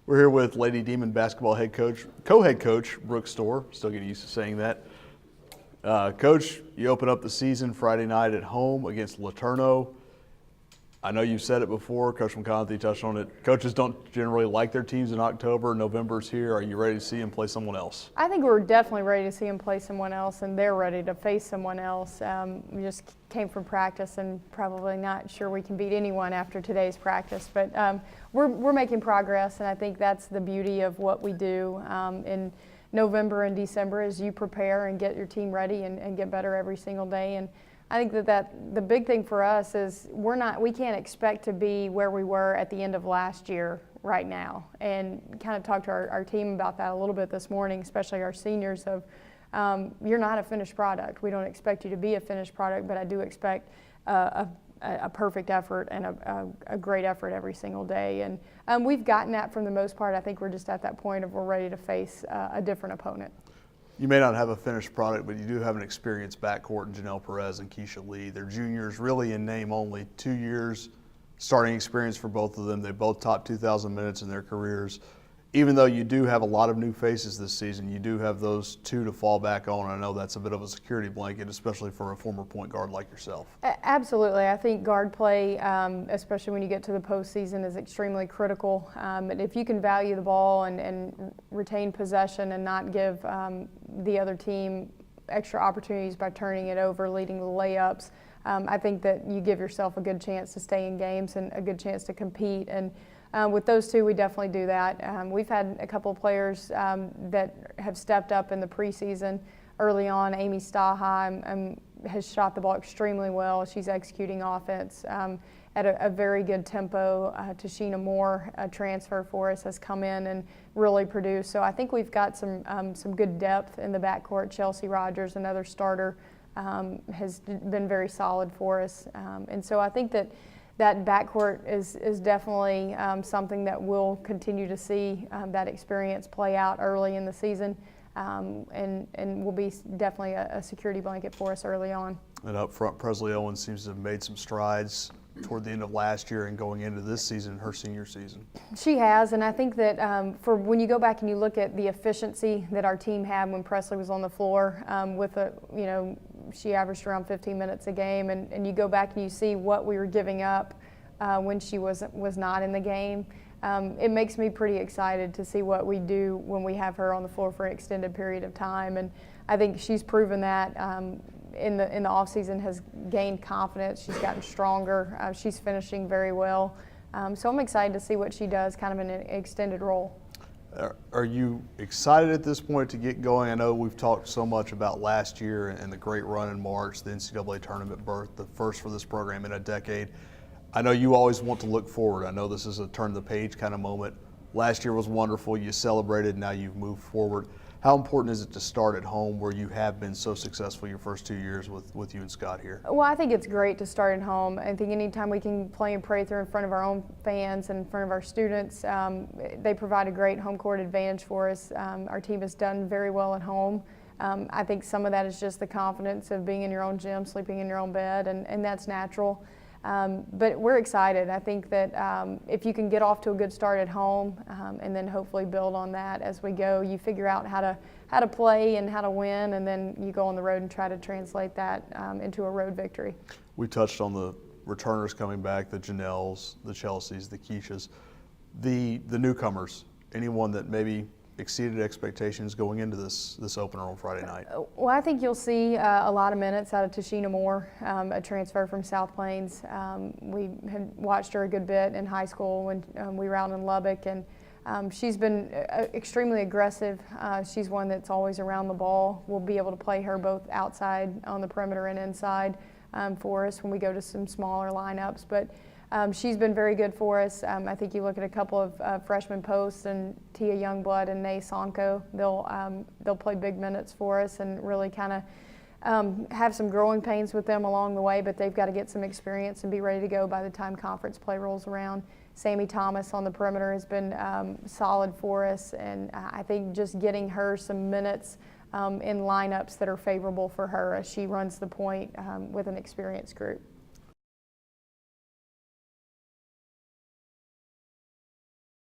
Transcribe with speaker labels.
Speaker 1: We're here with Lady Demon basketball head coach, co-head coach Brooke Stoehr. Still getting used to saying that. Coach, you open up the season Friday night at home against Laterno. I know you've said it before. Coach McConaughey touched on it. Coaches don't generally like their teams in October. November's here. Are you ready to see them play someone else?
Speaker 2: I think we're definitely ready to see them play someone else, and they're ready to face someone else. We just came from practice and probably not sure we can beat anyone after today's practice. But we're making progress, and I think that's the beauty of what we do in November and December is you prepare and get your team ready and get better every single day. And I think that the big thing for us is we can't expect to be where we were at the end of last year right now. And kind of talked to our team about that a little bit this morning, especially our seniors of you're not a finished product. We don't expect you to be a finished product, but I do expect a perfect effort and a great effort every single day. And we've gotten that for the most part. I think we're just at that point of we're ready to face a different opponent.
Speaker 1: You may not have a finished product, but you do have an experienced backcourt in Janelle Perez and Keisha Lee. They're juniors, really in name only. 2 years starting experience for both of them. They both topped 2,000 minutes in their careers. Even though you do have a lot of new faces this season, you do have those two to fall back on. I know that's a bit of a security blanket, especially for a former point guard like yourself.
Speaker 2: Absolutely. I think guard play, especially when you get to the postseason, is extremely critical. And if you can value the ball and retain possession and not give the other team extra opportunities by turning it over, leading the layups, I think that you give yourself a good chance to stay in games and a good chance to compete. And with those two, we definitely do that. We've had a couple of players that have stepped up in the preseason early on. Amy Staha has shot the ball extremely well. She's executing offense at a very good tempo. Tashina Moore, a transfer for us, has come in and really produced. So I think we've got some good depth in the backcourt. Chelsea Rogers, another starter, has been very solid for us. And so I think that backcourt is definitely something that we'll continue to see that experience play out early in the season, and will be definitely a security blanket for us early on.
Speaker 1: And up front, Presley Owens seems to have made some strides toward the end of last year and going into this season, her senior season.
Speaker 2: She has, and I think that for when you go back and you look at the efficiency that our team had when Presley was on the floor, she averaged around 15 minutes a game, and you go back and you see what we were giving up when she was not in the game. It makes me pretty excited to see what we do when we have her on the floor for an extended period of time, and I think she's proven that in the offseason, has gained confidence. She's gotten stronger. She's finishing very well. So I'm excited to see what she does kind of in an extended role.
Speaker 1: Are you excited at this point to get going? I know we've talked so much about last year and the great run in March, the NCAA tournament berth, the first for this program in a decade. I know you always want to look forward. I know this is a turn the page kind of moment. Last year was wonderful. You celebrated. Now you've moved forward. How important is it to start at home where you have been so successful your first 2 years with you and Scott here?
Speaker 2: Well, I think it's great to start at home. I think anytime we can play and pray through in front of our own fans and in front of our students, they provide a great home court advantage for us. Our team has done very well at home. I think some of that is just the confidence of being in your own gym, sleeping in your own bed, and that's natural. But we're excited. I think that if you can get off to a good start at home and then hopefully build on that as we go, you figure out how to play and how to win, and then you go on the road and try to translate that into a road victory.
Speaker 1: We touched on the returners coming back, the Janelles, the Chelseas, the Keishas, the newcomers, anyone that maybe exceeded expectations going into this opener on Friday night?
Speaker 2: Well, I think you'll see a lot of minutes out of Tashina Moore, a transfer from South Plains. We had watched her a good bit in high school when we were out in Lubbock, and she's been extremely aggressive. She's one that's always around the ball. We'll be able to play her both outside on the perimeter and inside for us when we go to some smaller lineups. But she's been very good for us. I think you look at a couple of freshman posts, and Tia Youngblood and Nay Sonko, they'll play big minutes for us and really kind of have some growing pains with them along the way, but they've got to get some experience and be ready to go by the time conference play rolls around. Sammy Thomas on the perimeter has been solid for us, and I think just getting her some minutes in lineups that are favorable for her as she runs the point with an experienced group.